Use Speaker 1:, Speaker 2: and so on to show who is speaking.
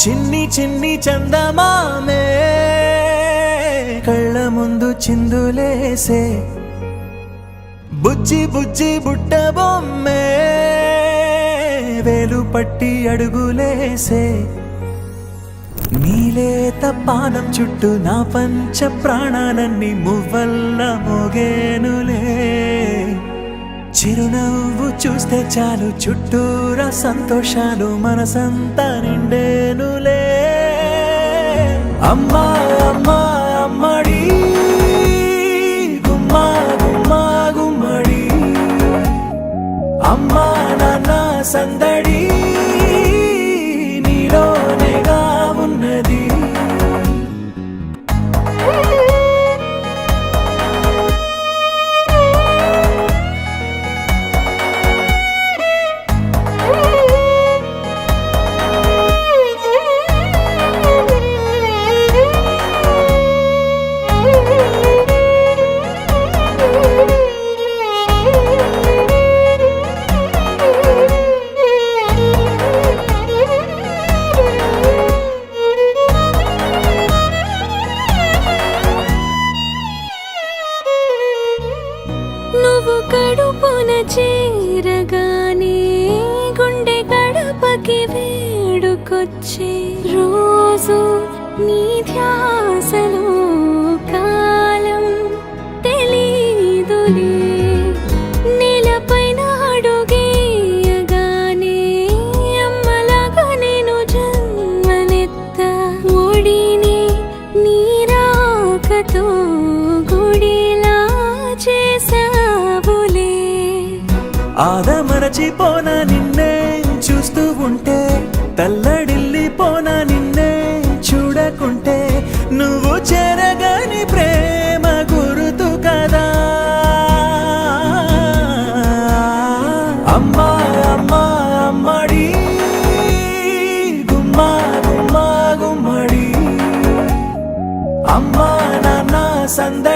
Speaker 1: చిన్ని చిన్ని చందమామే కళ్ళ ముందు చిందులేసే బుజ్జి బుజ్జి బుట్ట బొమ్మే వేలు పట్టి అడుగులేసే నీలేత పానం చుట్టూ నా పంచ ప్రాణాలన్నీ మువ్వల్ల మోగేనులే చిరునవ్వు చూస్తే చాలు చుట్టూరా సంతోషాలు మనసంతా నిండేనులే అమ్మా అమ్మా అమ్మడి గుమ్మా గుమ్మా గుమ్మడి అమ్మా నాన్న సందడి నీలోనేగా ఉన్నది
Speaker 2: నువ్వు కడుపున చేరగానే గుండె గడపకి వేడుకొచ్చే రోజు నీ ధ్యాసలో కాలం తెలీదులే నేలపైన అడుగేయగానే అమ్మలాగా నేను జన్మనెత్త ఒడిని నీ రాకతో గుడిలా చేసావులే
Speaker 1: ఆదమరచిపోనా నిన్నే చూస్తూ ఉంటే తల్లడిల్లిపోనా నిన్నే చూడకుంటే నువ్వు చెరగని ప్రేమ గురుతు కదా అమ్మా అమ్మా అమ్మడి గుమ్మా గుమ్మా గుమ్మడి అమ్మా నాన్న సంద